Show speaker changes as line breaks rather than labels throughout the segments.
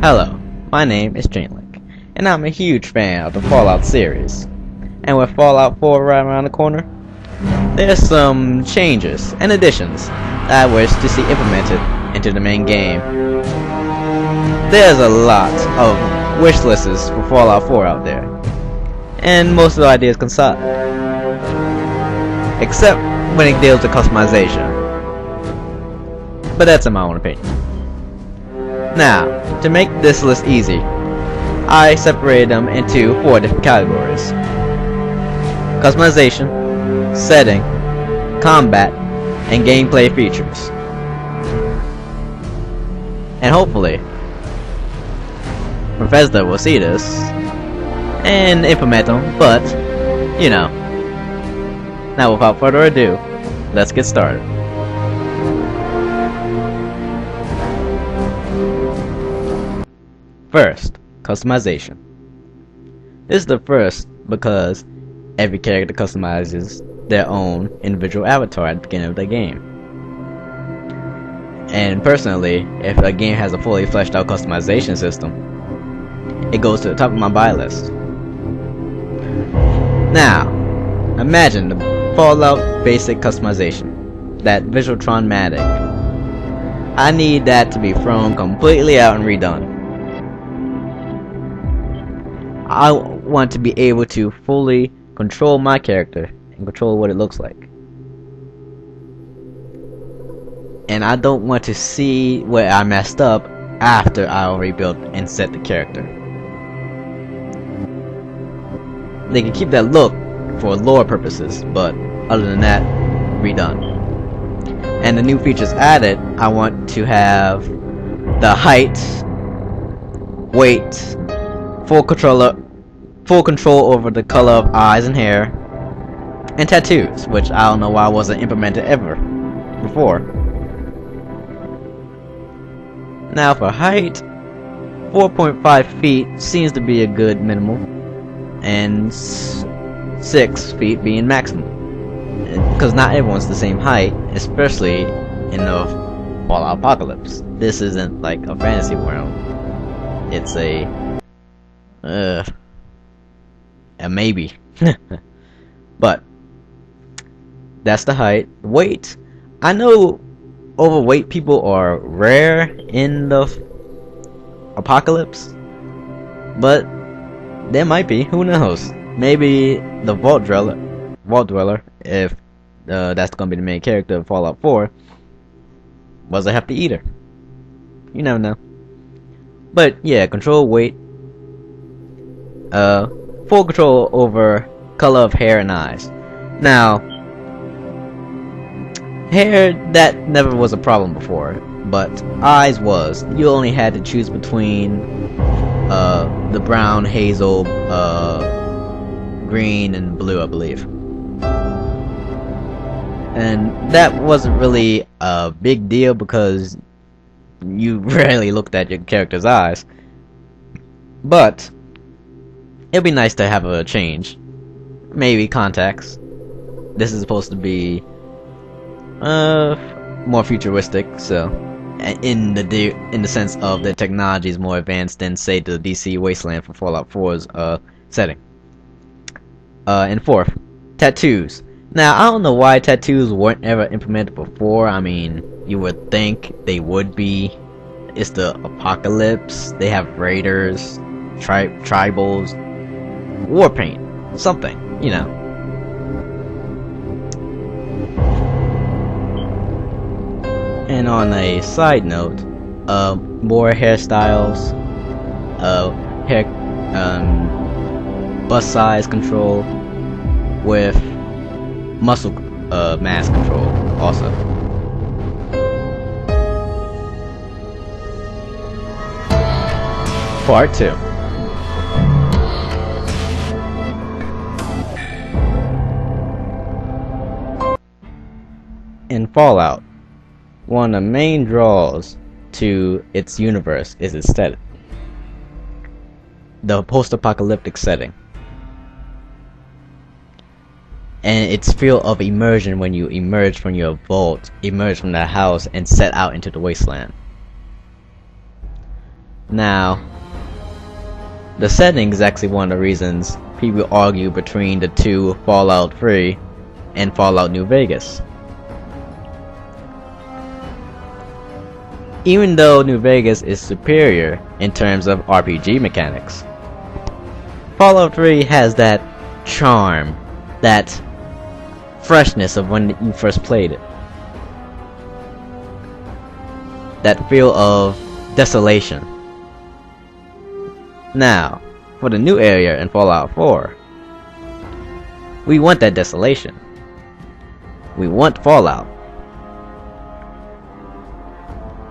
Hello, my name is Chainlink, and I'm a huge fan of the Fallout series. And with Fallout 4 right around the corner, there's some changes and additions that I wish to see implemented into the main game. There's a lot of wish lists for Fallout 4 out there, and most of the ideas coincide, except when it deals with customization. But that's in my own opinion. Now, to make this list easy, I separated them into 4 different categories: customization, setting, combat, and gameplay features. And hopefully, Bethesda will see this and implement them, but, you know. Now without further ado, let's get started. First, customization. This is the first because every character customizes their own individual avatar at the beginning of the game. And personally, if a game has a fully fleshed out customization system, it goes to the top of my buy list. Now, imagine the Fallout basic customization, that Visualtron-matic. I need that to be thrown completely out and redone. I want to be able to fully control my character and control what it looks like. And I don't want to see where I messed up after I already built and set the character. They can keep that look for lore purposes, but other than that, redone. And the new features added, I want to have the height, weight, full control over the color of eyes and hair, and tattoos, which I don't know why wasn't implemented ever before. Now for height, 4.5 feet seems to be a good minimum, and 6 feet being maximum. Because not everyone's the same height, especially in the Fallout Apocalypse. This isn't like a fantasy world. It's a maybe. But that's the height. Weight. I know overweight people are rare in the Apocalypse, but there might be. Who knows? Maybe the Vault Dweller, if that's gonna be the main character of Fallout 4, was a hefty eater. You never know. But yeah, control weight. Full control over color of hair and eyes. Now, hair, that never was a problem before, but eyes was. You only had to choose between the brown, hazel, green, and blue, I believe. And that wasn't really a big deal because you rarely looked at your character's eyes. But it'd be nice to have a change. Maybe contacts. This is supposed to be more futuristic, so in the sense of the technology is more advanced than, say, the DC Wasteland for Fallout 4's setting. And fourth, tattoos. Now, I don't know why tattoos weren't ever implemented before. I mean, you would think they would be. It's the Apocalypse. They have raiders, tribals, war paint, something, you know. And on a side note, more hairstyles, bust size control with muscle mass control also. Part 2. In Fallout, one of the main draws to its universe is its setting. The post-apocalyptic setting. And its feel of immersion when you emerge from your vault, emerge from that house, and set out into the wasteland. Now, the setting is actually one of the reasons people argue between the two Fallout 3 and Fallout New Vegas. Even though New Vegas is superior in terms of RPG mechanics, Fallout 3 has that charm, that freshness of when you first played it. That feel of desolation. Now, for the new area in Fallout 4, we want that desolation. We want Fallout.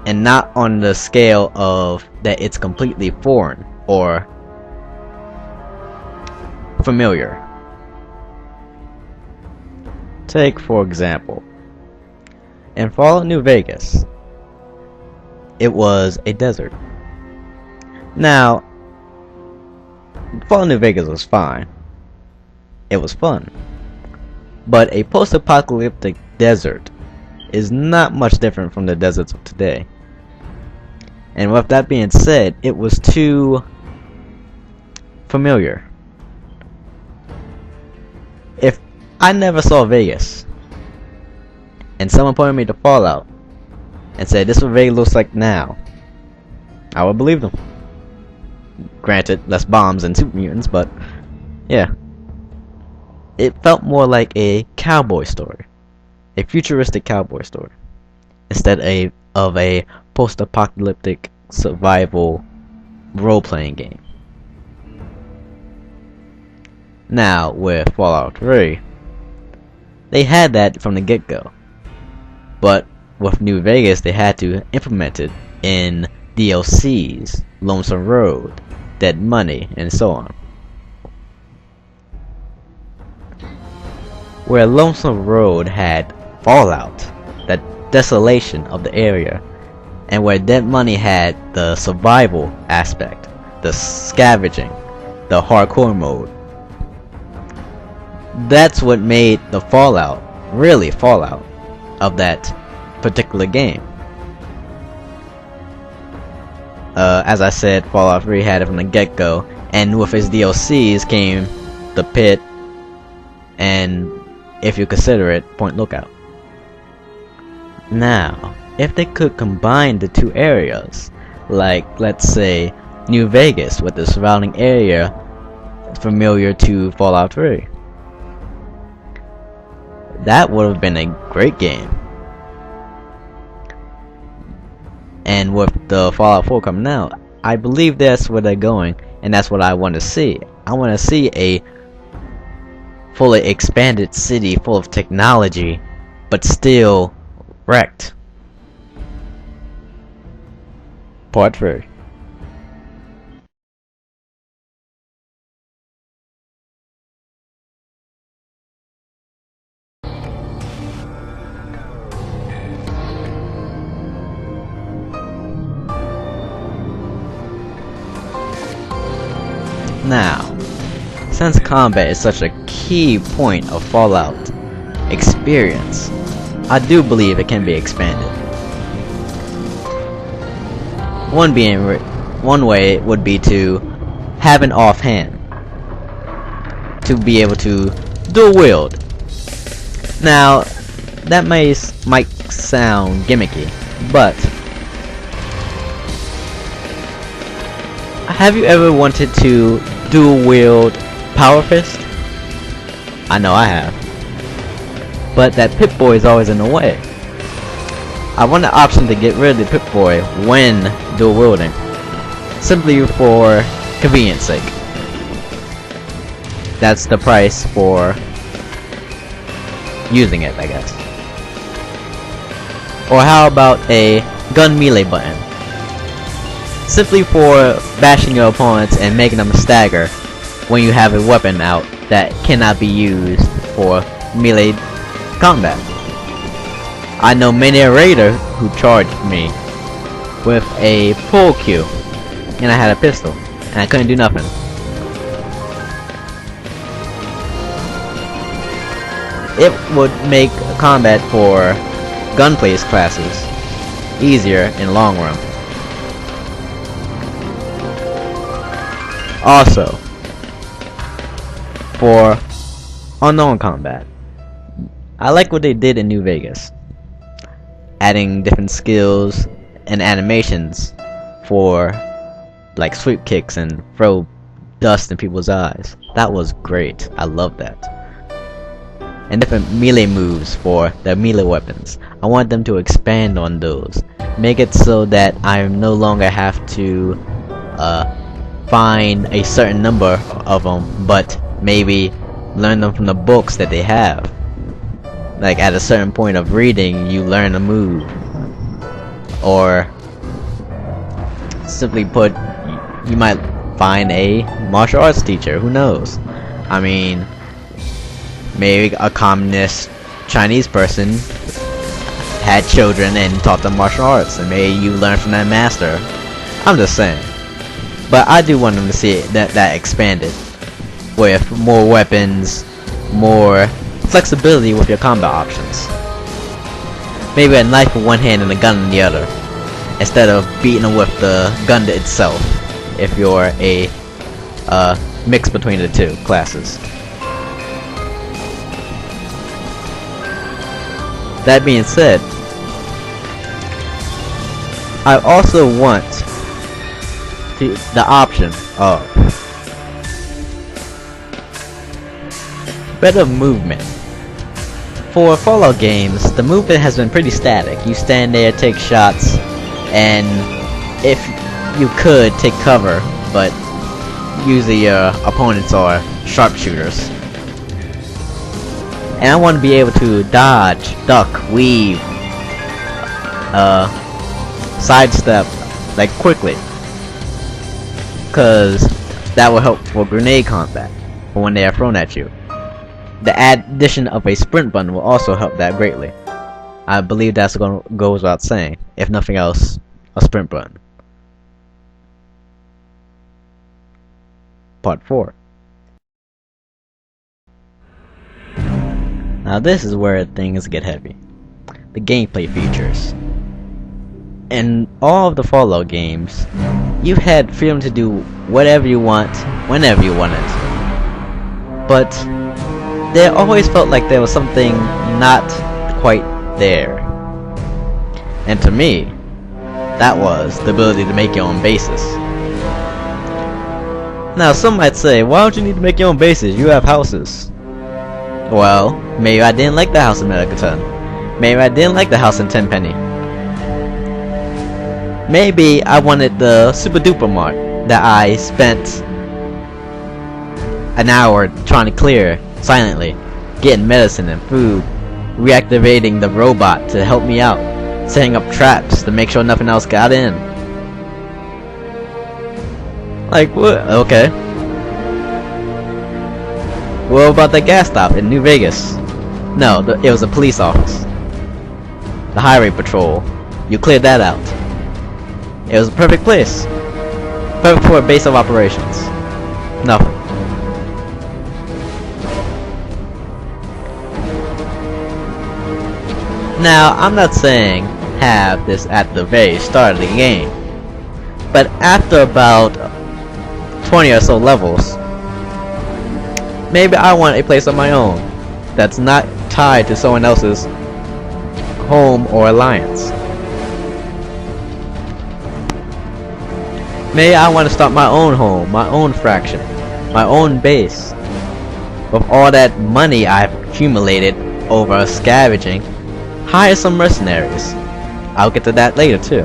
And not on the scale of that it's completely foreign or familiar. Take, for example, in Fallout New Vegas, it was a desert. Now, Fallout New Vegas was fine. It was fun. But a post-apocalyptic desert is not much different from the deserts of today. And with that being said, it was too familiar. If I never saw Vegas, and someone pointed me to Fallout, and said this is what Vegas looks like now, I would believe them. Granted, less bombs and super mutants, but yeah. It felt more like a cowboy story. A futuristic cowboy story. Instead of a post-apocalyptic survival role-playing game. Now, with Fallout 3, they had that from the get-go. But with New Vegas, they had to implement it in DLCs, Lonesome Road, Dead Money, and so on. Where Lonesome Road had Fallout, that desolation of the area, and where Dead Money had the survival aspect, the scavenging, the hardcore mode. That's what made the Fallout, really Fallout, of that particular game. As I said, Fallout 3 had it from the get-go, and with its DLCs came the Pit, and if you consider it, Point Lookout. Now, if they could combine the two areas, like let's say New Vegas with the surrounding area familiar to Fallout 3, that would have been a great game. And with the Fallout 4 coming out, I believe that's where they're going, and that's what I want to see. I want to see a fully expanded city full of technology, but still wrecked. Part 3. Now, since combat is such a key point of Fallout experience, I do believe it can be expanded. One way would be to have an offhand, to be able to dual wield. Now, that might sound gimmicky, but have you ever wanted to dual wield Power Fist? I know I have. But that Pip-Boy is always in the way. I want the option to get rid of the Pip-Boy when dual wielding, simply for convenience sake. That's the price for using it, I guess. Or how about a gun melee button? Simply for bashing your opponents and making them stagger when you have a weapon out that cannot be used for melee combat. I know many a raider who charged me with a pull Q, and I had a pistol, and I couldn't do nothing. It would make combat for gunplay classes easier in the long run. Also, for unknown combat, I like what they did in New Vegas, adding different skills and animations for like sweep kicks and throw dust in people's eyes. That was great. I love that. And different melee moves for the melee weapons. I want them to expand on those. Make it so that I no longer have to find a certain number of them, but maybe learn them from the books that they have. Like at a certain point of reading, you learn a move. Or simply put, you might find a martial arts teacher. Who knows? I mean, maybe a communist Chinese person had children and taught them martial arts, and maybe you learn from that master. I'm just saying. But I do want them to see it, that expanded with more weapons, more flexibility with your combat options. Maybe a knife with one hand and a gun in the other, instead of beating them with the gun itself, if you're a mix between the two classes. That being said, I also want the option of better movement. For Fallout games, the movement has been pretty static. You stand there, take shots, and if you could, take cover, but usually your opponents are sharpshooters. And I want to be able to dodge, duck, weave, sidestep, like quickly, because that will help for grenade combat, for when they are thrown at you. The addition of a sprint button will also help that greatly. I believe that's going to go without saying. If nothing else, a sprint button. Part 4. Now this is where things get heavy. The gameplay features. In all of the Fallout games, you had freedom to do whatever you want, whenever you want it. But there always felt like there was something not quite there. And to me, that was the ability to make your own bases. Now some might say, why don't you need to make your own bases? You have houses. Well, maybe I didn't like the house in Medicaton. Maybe I didn't like the house in Tenpenny. Maybe I wanted the super duper mart that I spent an hour trying to clear silently, getting medicine and food, reactivating the robot to help me out, setting up traps to make sure nothing else got in. Like, what? Okay. What about the gas stop in New Vegas? No, it was a police office. The highway patrol. You cleared that out. It was a perfect place. Perfect for a base of operations. Nothing. Now, I'm not saying have this at the very start of the game, but after about 20 or so levels, maybe I want a place of my own that's not tied to someone else's home or alliance. Maybe I want to start my own home, my own fraction, my own base. With all that money I've accumulated over scavenging, hire some mercenaries. I'll get to that later too.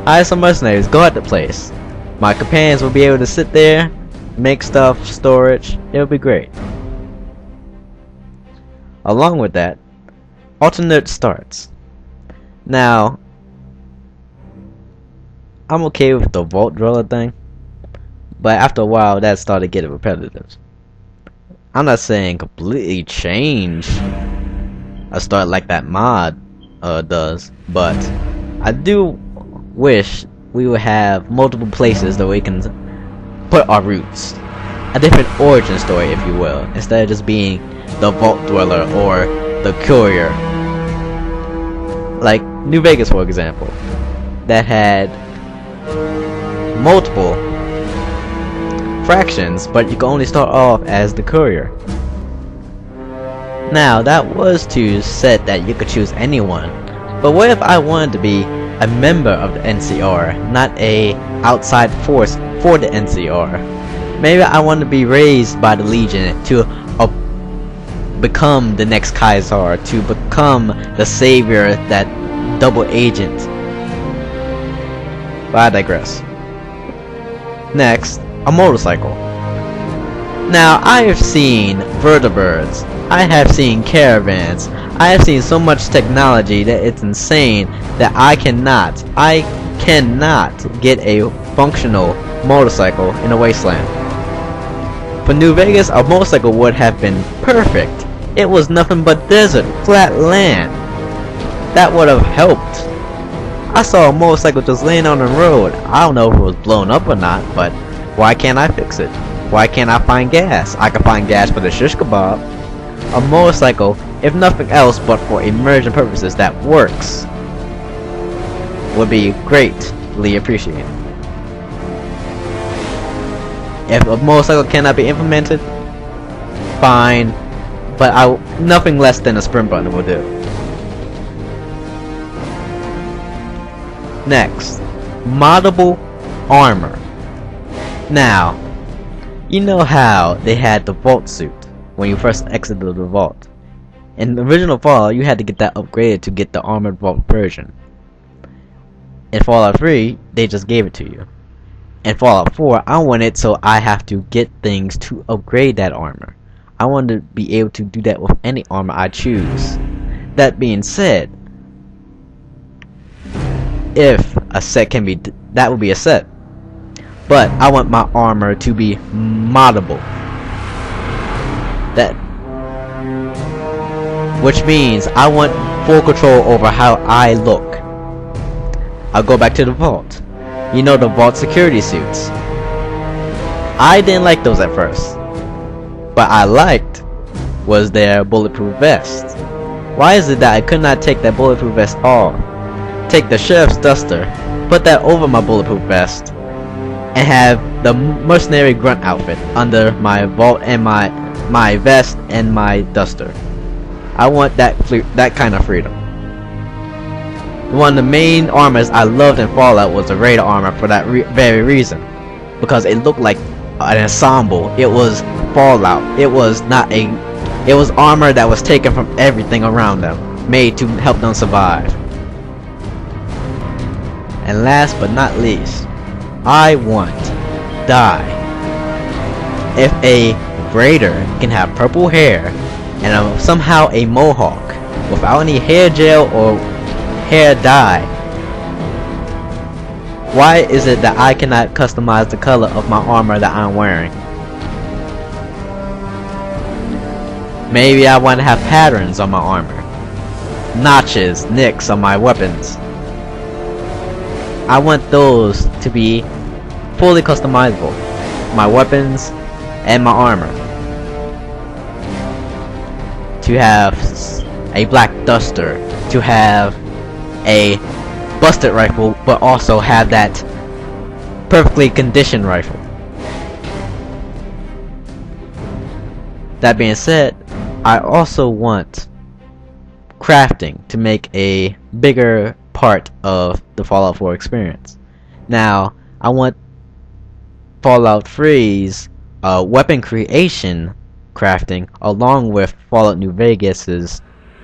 Hire some mercenaries, go at the place. My companions will be able to sit there, make stuff, storage. It'll be great. Along with that, alternate starts. Now, I'm okay with the vault driller thing, but after a while that started getting repetitive. I'm not saying completely change a start like that mod does, but I do wish we would have multiple places that we can put our roots. A different origin story, if you will, instead of just being the vault dweller or the courier. Like New Vegas, for example, that had multiple fractions, but you can only start off as the courier. Now, that was to set that you could choose anyone, but what if I wanted to be a member of the NCR, not a outside force for the NCR? Maybe I want to be raised by the Legion to become the next Kaiser, to become the savior, that double agent. But I digress. Next, a motorcycle. Now, I have seen vertibirds, I have seen caravans, I have seen so much technology that it's insane that I cannot get a functional motorcycle in a wasteland. For New Vegas, a motorcycle would have been perfect. It was nothing but desert, flat land. That would have helped. I saw a motorcycle just laying on the road. I don't know if it was blown up or not, but why can't I fix it? Why can't I find gas? I can find gas for the shish kebab. A motorcycle, if nothing else but for immersion purposes that works, would be greatly appreciated. If a motorcycle cannot be implemented, fine, but nothing less than a sprint button will do. Next, moddable armor. Now, you know how they had the vault suit when you first exited the vault. In the original Fallout, you had to get that upgraded to get the armored vault version. In Fallout 3, they just gave it to you. In Fallout 4, I want it so I have to get things to upgrade that armor. I want to be able to do that with any armor I choose. That being said, if a set can be, that would be a set. But I want my armor to be moddable. Which means I want full control over how I look. I'll go back to the vault. You know, the vault security suits. I didn't like those at first. But I liked was their bulletproof vest. Why is it that I could not take that bulletproof vest off? Take the sheriff's duster, put that over my bulletproof vest, and have the mercenary grunt outfit under my vault and my vest and my duster. I want that kind of freedom. One of the main armors I loved in Fallout was the Raider armor for that very reason, because it looked like an ensemble. It was Fallout. It was armor that was taken from everything around them, made to help them survive. And last but not least, I want dye. If a Raider can have purple hair and somehow a mohawk without any hair gel or hair dye, why is it that I cannot customize the color of my armor that I'm wearing? Maybe I want to have patterns on my armor, notches, nicks on my weapons. I want those to be fully customizable, my weapons and my armor. To have a black duster, to have a busted rifle, but also have that perfectly conditioned rifle. That being said, I also want crafting to make a bigger part of the Fallout 4 experience. Now, I want Fallout 3's weapon creation crafting along with Fallout New Vegas's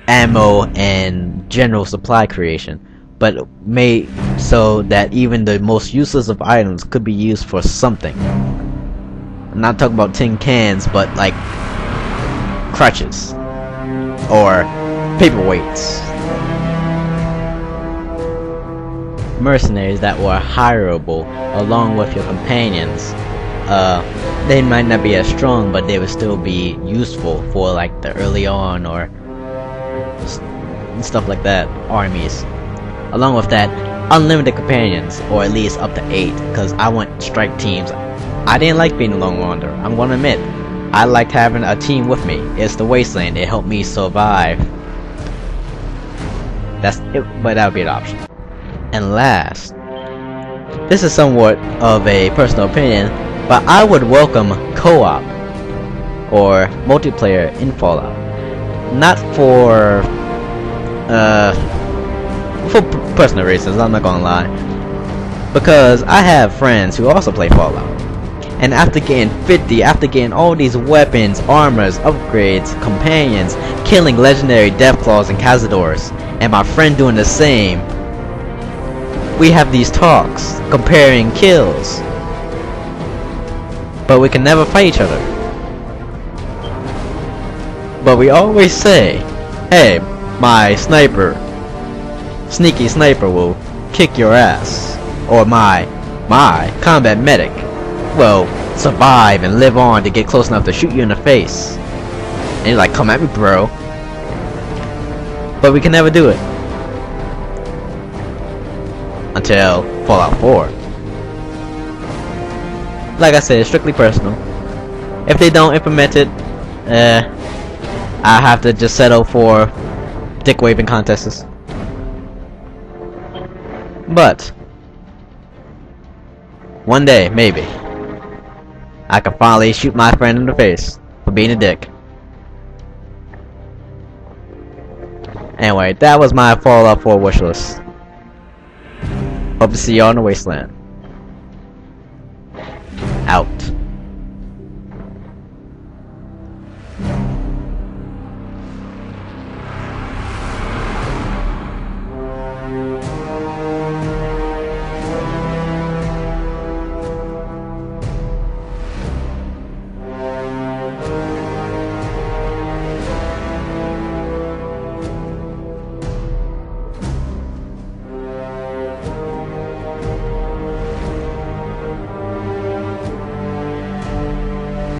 ammo and general supply creation, but made so that even the most useless of items could be used for something. I'm not talking about tin cans, but like crutches or paperweights. Mercenaries that were hireable along with your companions. They might not be as strong, but they would still be useful for like the early on or stuff like that armies. Along with that, unlimited companions, or at least up to 8, because I want strike teams. I didn't like being a lone wanderer, I'm gonna admit. I liked having a team with me. It's the wasteland, it helped me survive. That's it, but that would be an option. And last, this is somewhat of a personal opinion, But I would welcome co-op or multiplayer in Fallout. Not for personal reasons, I'm not gonna lie. Because I have friends who also play Fallout. And after getting 50, after getting all these weapons, armors, upgrades, companions, killing legendary Deathclaws and Cazadors, and my friend doing the same, we have these talks, comparing kills. But we can never fight each other. But we always say, hey, my sneaky sniper will kick your ass. Or my combat medic will survive and live on to get close enough to shoot you in the face. And you're like, come at me, bro. But we can never do it. Until Fallout 4. Like I said, it's strictly personal. If they don't implement it, I have to just settle for dick waving contests. But one day, maybe, I can finally shoot my friend in the face for being a dick. Anyway, that was my Fallout 4 wishlist. Hope to see y'all in the wasteland. Out.